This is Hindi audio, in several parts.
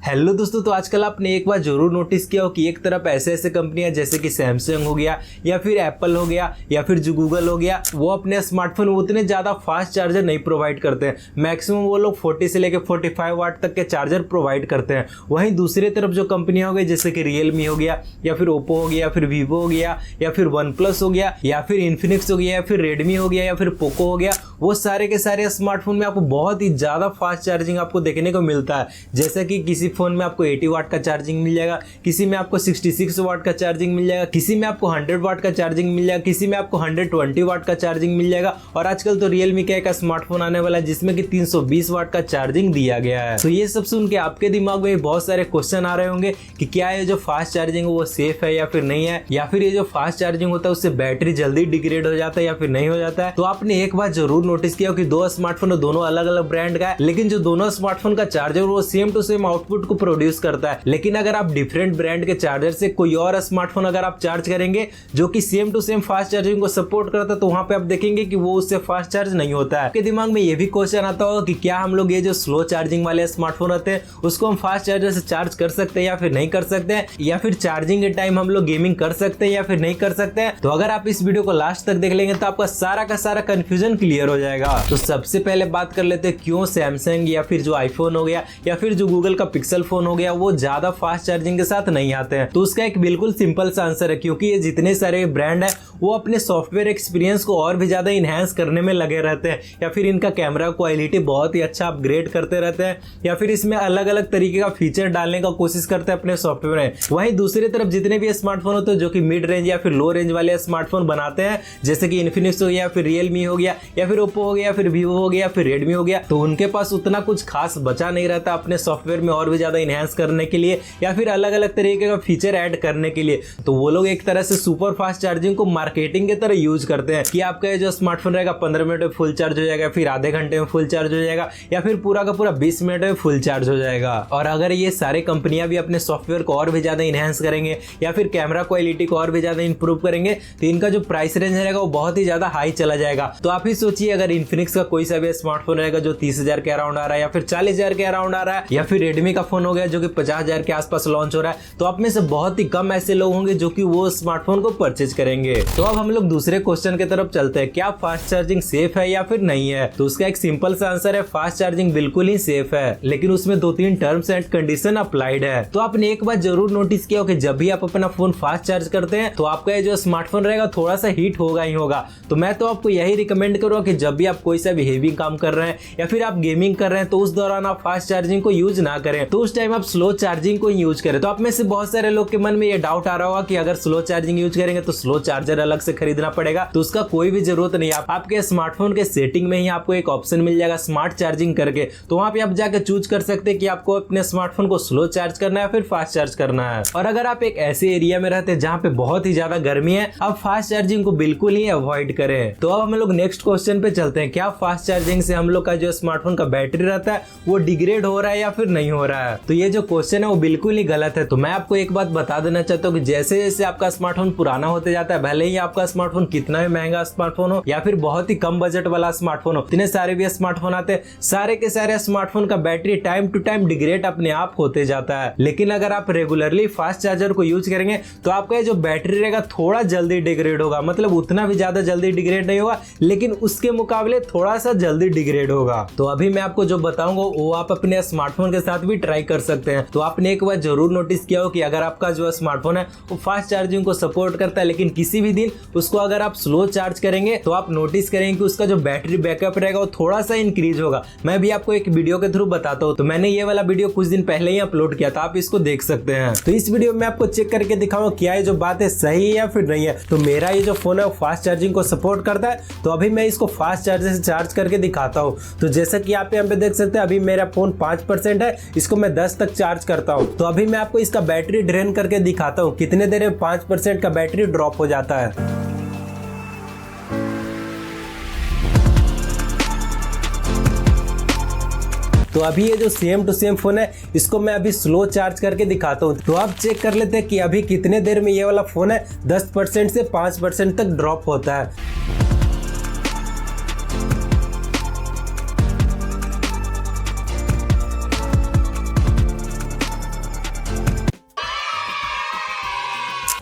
हेलो दोस्तों, तो आजकल आपने एक बार जरूर नोटिस किया हो कि एक तरफ ऐसे ऐसे कंपनियां जैसे कि सैमसंग हो गया या फिर एप्पल हो गया या फिर जो गूगल हो गया, वो अपने स्मार्टफोन में उतने ज़्यादा फास्ट चार्जर नहीं प्रोवाइड करते हैं। मैक्सिमम वो लोग 40 से लेकर 45 वाट तक के चार्जर प्रोवाइड करते हैं। वहीं दूसरी तरफ जो कंपनियां हो गई जैसे कि रियलमी हो गया या फिर ओप्पो हो गया या फिर वीवो हो गया या फिर वन प्लस हो गया या फिर इन्फिनिक्स हो गया या फिर रेडमी हो गया या फिर पोको हो गया, वो सारे के सारे स्मार्टफोन में आपको बहुत ही ज़्यादा फास्ट चार्जिंग आपको देखने को मिलता है। जैसे कि किसी फोन में आपको 80 वाट का चार्जिंग मिल जाएगा, किसी में आपको 66 वाट का चार्जिंग मिल जाएगा, किसी में आपको 100 वाट का चार्जिंग मिल जाएगा, किसी में आपको 120 वाट का चार्जिंग मिल जाएगा। और आजकल तो रियलमी का एक स्मार्टफोन आने वाला है जिसमें कि 320 वाट का चार्जिंग दिया गया है। तो ये सब सुन के आपके दिमाग में बहुत सारे क्वेश्चन आ रहे होंगे कि क्या ये जो फास्ट चार्जिंग है वो सेफ है या फिर नहीं है, या फिर ये जो फास्ट चार्जिंग होता है उससे बैटरी जल्दी डिग्रेड हो जाता है या फिर नहीं हो जाता है। तो आपने एक बात जरूर नोटिस किया कि दो स्मार्टफोन दोनों अलग अलग ब्रांड का है, लेकिन जो दोनों स्मार्टफोन का चार्जर वो सेम टू सेम आउटपुट को प्रोड्यूस करता है। लेकिन अगर आप डिफरेंट ब्रांड के चार्जर से कोई और स्मार्टफोन अगर आप चार्ज करेंगे जो कि same to same fast charging को सपोर्ट करता है, तो वहां पे आप देखेंगे कि वो उससे फास्ट चार्ज नहीं होता है। आपके दिमाग में ये भी क्वेश्चन आता होगा कि क्या हम लोग ये जो स्लो चार्जिंग वाले स्मार्टफोन रहते हैं उसको हम फास्ट चार्जर से चार्ज कर सकते हैं या फिर नहीं कर सकते हैं, या फिर चार्जिंग के टाइम हम लोग गेमिंग कर सकते हैं या फिर नहीं कर सकते हैं। तो अगर आप इस वीडियो को लास्ट तक देख लेंगे तो आपका सारा का सारा कंफ्यूजन क्लियर हो जाएगा। तो सबसे पहले बात कर लेते हैं क्यों सैमसंग या फिर जो आईफोन हो गया या फिर जो गूगल का पिक्सल फोन हो गया वो ज्यादा फास्ट चार्जिंग के साथ नहीं आते हैं। तो उसका एक बिल्कुल सिंपल सा आंसर है, क्योंकि ये जितने सारे ब्रांड है वो अपने सॉफ्टवेयर एक्सपीरियंस को और भी ज्यादा इनहेंस करने में लगे रहते हैं, या फिर इनका कैमरा क्वालिटी बहुत ही अच्छा अपग्रेड करते रहते हैं, या फिर इसमें अलग अलग तरीके का फीचर डालने का कोशिश करते हैं अपने सॉफ्टवेयर में। वहीं दूसरी तरफ जितने भी स्मार्टफोन होते हैं जो कि मिड रेंज या फिर लो रेंज वाले स्मार्टफोन बनाते हैं, जैसे कि इन्फिनिक्स हो गया, फिर रियलमी हो गया या फिर ओप्पो हो गया, फिर वीवो हो गया, फिर रेडमी हो गया, तो उनके पास उतना कुछ खास बचा नहीं रहता अपने सॉफ्टवेयर में और भी ज्यादा इनहेंस करने के लिए या फिर अलग अलग तरीके का फीचर ऐड करने के लिए। तो वो लोग एक तरह से सुपर फास्ट चार्जिंग को मार्केटिंग के तरह यूज करते हैं कि आपका जो स्मार्टफोन रहेगा 15 मिनट में फुल चार्ज हो जाएगा, फिर आधे घंटे में फुल चार्ज हो जाएगा, या फिर पूरा का पूरा 20 मिनट में फुल चार्ज हो जाएगा। और अगर ये सारे कंपनियां भी अपने सॉफ्टवेयर को और भी ज्यादा इनहेंस करेंगे या फिर कैमरा क्वालिटी को और भी ज्यादा इंप्रूव करेंगे तो इनका जो प्राइस रेंज रहेगा वो बहुत ही ज्यादा हाई चला जाएगा। तो आप ही सोचिए, अगर इन्फिनिक्स का कोई सा भी स्मार्टफोन रहेगा जो 30,000 के अराउंड आ रहा है या फिर 40,000 के अराउंड आ रहा है, या फिर रेडमी का फोन हो गया जो कि 50,000 के आसपास लॉन्च हो रहा है, तो आप में से बहुत ही कम ऐसे लोग होंगे जो कि वो स्मार्टफोन को परचेज करेंगे। तो अब हम लोग दूसरे क्वेश्चन की तरफ चलते हैं, क्या फास्ट चार्जिंग सेफ है या फिर नहीं है। तो उसका एक सिंपल सा आंसर है, फास्ट चार्जिंग बिल्कुल ही सेफ है, लेकिन उसमें 2-3 टर्म्स एंड कंडीशन अप्लाइड है। तो आपने एक बात जरूर नोटिस किया हो कि जब भी आप अपना फोन फास्ट चार्ज करते हैं तो आपका ये जो स्मार्टफोन रहेगा थोड़ा सा हीट होगा ही होगा। तो मैं तो आपको यही रिकमेंड करूंगा कि जब भी आप कोई सा भी हेवी काम कर रहे हैं या फिर आप गेमिंग कर रहे हैं तो उस दौरान आप फास्ट चार्जिंग को यूज ना करें, तो उस टाइम आप स्लो चार्जिंग को यूज करें। तो आप में से बहुत सारे लोग के मन में ये डाउट आ रहा होगा कि अगर स्लो चार्जिंग यूज करेंगे तो स्लो चार्जर अलग से खरीदना पड़ेगा। तो उसका कोई भी जरूरत नहीं है, आपके स्मार्टफोन के सेटिंग में ही आपको एक ऑप्शन मिल जाएगा स्मार्ट चार्जिंग करके। तो वहां पे आप जाकर चूज कर सकते हैं कि आपको अपने स्मार्टफोन को स्लो चार्ज करना है या फिर फास्ट चार्ज करना है। और अगर आप एक ऐसे एरिया में रहते हैं जहां पे बहुत ही ज्यादा गर्मी है, आप फास्ट चार्जिंग को बिल्कुल ही अवॉइड करें। तो अब हम लोग नेक्स्ट क्वेश्चन पे चलते हैं, क्या फास्ट चार्जिंग से हम लोग का जो स्मार्टफोन का बैटरी रहता है वो डिग्रेड हो रहा है या फिर नहीं हो रहा है। तो ये जो क्वेश्चन है वो बिल्कुल ही गलत है। तो मैं आपको एक बात बता देना चाहता हूँ कि जैसे जैसे आपका स्मार्टफोन पुराना होते जाता है, भले ही आपका स्मार्टफोन कितना भी महंगा स्मार्टफोन हो या फिर बहुत ही कम बजट वाला स्मार्टफोन हो, इतने सारे भी स्मार्टफोन आते हैं, सारे के सारे स्मार्टफोन का battery time to time degrade अपने आप होते जाता है। लेकिन अगर आप रेगुलरली फास्ट चार्जर को यूज करेंगे तो आपका जो बैटरी रहेगा थोड़ा जल्दी डिग्रेड होगा, मतलब उतना भी ज्यादा जल्दी डिग्रेड नहीं होगा लेकिन उसके मुकाबले थोड़ा सा जल्दी डिग्रेड होगा। तो अभी मैं आपको जो बताऊंगा वो आप अपने स्मार्टफोन के साथ भी ट्राई कर सकते हैं। तो आपने एक बार जरूर नोटिस किया हो कि अगर आपका जो स्मार्टफोन है वो फास्ट चार्जिंग को सपोर्ट करता है, लेकिन किसी भी दिन उसको अगर आप स्लो चार्ज करेंगे तो आप नोटिस करेंगे कि उसका जो बैटरी बैकअप रहेगा वो थोड़ा सा इंक्रीज होगा। मैं भी आपको एक वीडियो के थ्रू बताता हूँ। तो मैंने ये वाला वीडियो कुछ दिन पहले ही अपलोड किया था, आप इसको देख सकते हैं। तो इस वीडियो में आपको चेक करके दिखाऊंगा क्या ये जो बात है सही है या फिर नहीं है। तो मेरा ये जो फोन है वो फास्ट चार्जिंग को सपोर्ट करता है, तो अभी मैं इसको फास्ट चार्जर से चार्ज करके दिखाता हूँ। तो जैसा कि आप यहाँ पे देख सकते हैं अभी मेरा फोन 5% है, इसको मैं 10 तक चार्ज करता हूँ। तो अभी मैं आपको इसका बैटरी ड्रेन करके दिखाता हूँ कितने देर में 5% का बैटरी ड्रॉप हो जाता है। तो अभी ये जो सेम टू सेम फोन है इसको मैं अभी स्लो चार्ज करके दिखाता हूँ। तो आप चेक कर लेते हैं कि अभी कितने देर में ये वाला फोन है 10% से 5% तक ड्रॉप होता है।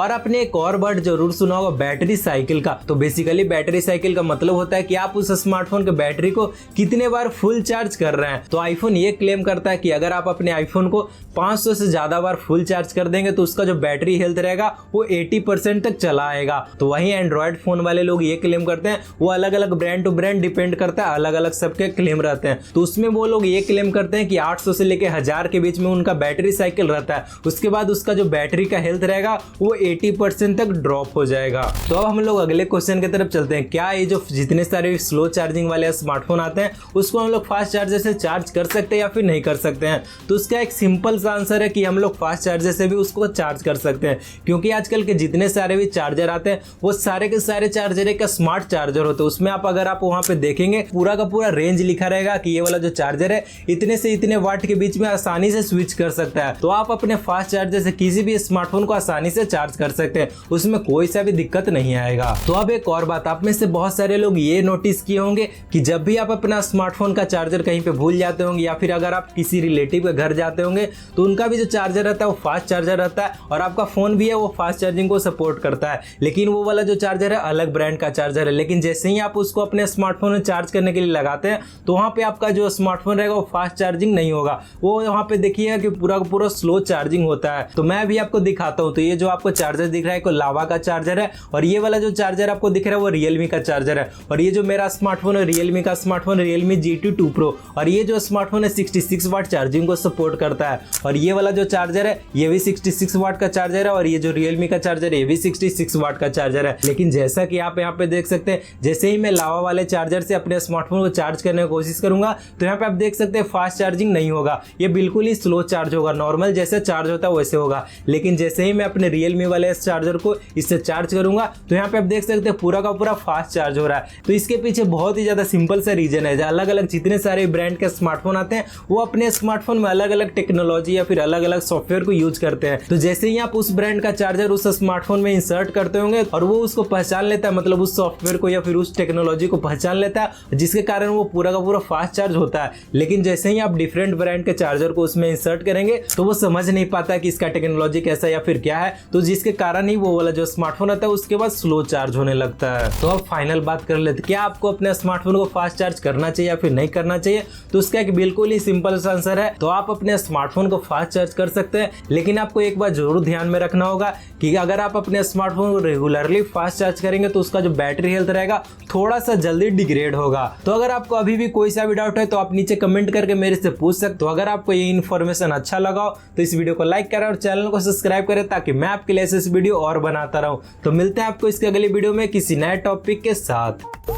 और आपने एक और वर्ड जरूर सुना होगा, बैटरी साइकिल का। तो बेसिकली बैटरी साइकिल का मतलब होता है कि आप उस स्मार्टफोन के बैटरी को कितने बार फुल चार्ज कर रहे हैं। तो आईफोन ये क्लेम करता है कि अगर आप अपने आईफोन को 500 से ज्यादा बार फुल चार्ज कर देंगे तो उसका जो बैटरी हेल्थ रहेगा वो 80% तक चला आएगा। तो वहीं एंड्रॉयड फोन वाले लोग ये क्लेम करते हैं, वो अलग अलग ब्रांड टू ब्रांड डिपेंड करता है, अलग अलग सबके क्लेम रहते हैं। तो उसमें वो लोग ये क्लेम करते हैं कि 800 से लेके 1000 के बीच में उनका बैटरी साइकिल रहता है, उसके बाद उसका जो बैटरी का हेल्थ रहेगा वो 80% तक ड्रॉप हो जाएगा। तो अब हम लोग अगले क्वेश्चन की तरफ चलते हैं। क्या ये जो जितने सारे स्लो चार्जिंग वाले स्मार्टफोन आते हैं उसको हम लोग फास्ट चार्जर से चार्ज कर सकते हैं या फिर नहीं कर सकते हैं? तो उसका एक सिंपल सा आंसर है कि हम लोग फास्ट चार्जर से भी उसको चार्ज कर सकते हैं, क्योंकि आजकल के जितने सारे भी चार्जर आते हैं वो सारे के सारे चार्जर एक स्मार्ट चार्जर होते हैं। उसमें आप अगर आप वहां पे देखेंगे पूरा का पूरा रेंज लिखा रहेगा कि ये वाला जो चार्जर है इतने से इतने वाट के बीच में आसानी से स्विच कर सकता है। तो आप अपने फास्ट चार्जर से किसी भी स्मार्टफोन को आसानी से चार्ज कर सकते हैं, उसमें कोई सा भी दिक्कत नहीं आएगा। तो अब एक और बात, आप में से बहुत सारे लोग ये नोटिस किए होंगे कि जब भी आप अपना स्मार्टफोन का चार्जर कहीं पे भूल जाते होंगे या फिर अगर आप किसी रिलेटिव के घर जाते होंगे तो उनका भी जो चार्जर रहता है वो फास्ट चार्जर रहता है और आपका फोन भी है वो फास्ट चार्जिंग को सपोर्ट करता है, लेकिन वो वाला जो चार्जर है अलग ब्रांड का चार्जर है। लेकिन जैसे ही आप उसको अपने स्मार्टफोन में चार्ज करने के लिए लगाते हैं तो वहाँ पे आपका जो स्मार्टफोन रहेगा वो फास्ट चार्जिंग नहीं होगा, वो वहाँ पे देखिएगा कि पूरा का पूरा स्लो चार्जिंग होता है। तो मैं भी आपको दिखाता हूँ। तो ये जो आपको चार्जर दिख रहा है एक लावा का चार्जर है और ये वाला जो चार्जर आपको दिख रहा है वो रियलमी का चार्जर है। और ये जो मेरा स्मार्टफोन है रियलमी का स्मार्टफोन रियलमी GT 2 Pro, और ये जो स्मार्टफोन है 66 वाट चार्जिंग को सपोर्ट करता है। और ये वाला जो चार्जर है ये भी 66 वाट का चार्जर है और ये जो रियलमी का चार्जर है ये भी 66 वाट का चार्जर है। लेकिन जैसा कि आप यहाँ पे देख सकते हैं, जैसे ही मैं लावा वाले चार्जर से अपने स्मार्टफोन को चार्ज करने की कोशिश करूंगा तो यहाँ पे आप देख सकते हैं फास्ट चार्जिंग नहीं होगा, ये बिल्कुल ही स्लो चार्ज होगा, नॉर्मल जैसे चार्ज होता है वैसे होगा। लेकिन जैसे ही मैं अपने रियलमी वाले चार्जर को इससे चार्ज करूंगा तो यहाँ पे आप देख सकते हैं पूरा का पूरा फास्ट चार्ज हो रहा है। तो इसके पीछे बहुत ही ज्यादा सिंपल सा रीजन है। अलग अलग जितने सारे ब्रांड के स्मार्टफोन आते हैं वो अपने स्मार्टफोन में अलग अलग टेक्नोलॉजी या फिर अलग अलग सॉफ्टवेयर को यूज करते हैं। तो जैसे ही आप उस ब्रांड का चार्जर उस स्मार्टफोन में इंसर्ट करते होंगे और वो उसको पहचान लेता है, मतलब उस सॉफ्टवेयर को या फिर उस टेक्नोलॉजी को पहचान लेता है, जिसके कारण वो पूरा का पूरा फास्ट चार्ज होता है। लेकिन जैसे ही आप डिफरेंट ब्रांड के चार्जर को उसमें इंसर्ट करेंगे तो वो समझ नहीं पाता कि इसका टेक्नोलॉजी कैसा या फिर क्या है, तो जिसके कारण ही वो वाला जो स्मार्टफोन आता है उसके बाद स्लो चार्ज होने लगता है। तो अब फाइनल बात कर लेते, क्या आपको अपने स्मार्टफोन को फास्ट चार्ज करना चाहिए या फिर नहीं करना चाहिए? तो उसका एक बिल्कुल ही सिंपल सा आंसर है। तो आप अपने स्मार्टफोन को फास्ट चार्ज कर सकते हैं, लेकिन आपको एक बात जरूर ध्यान में रखना होगा कि अगर आप अपने स्मार्टफोन को रेगुलरली फास्ट चार्ज करेंगे तो उसका जो बैटरी हेल्थ रहेगा थोड़ा सा जल्दी डिग्रेड होगा। तो अगर आपको अभी भी कोई सा भी डाउट है तो आप नीचे कमेंट करके मेरे से पूछ सकते हो। अगर आपको ये इन्फॉर्मेशन अच्छा लगा हो तो इस वीडियो को लाइक करें और चैनल को सब्सक्राइब करें ताकि मैं आपके लिए ऐसे वीडियो और बनाता रहूं। तो मिलते हैं आपको इसके अगली वीडियो में किसी नए टॉपिक के साथ।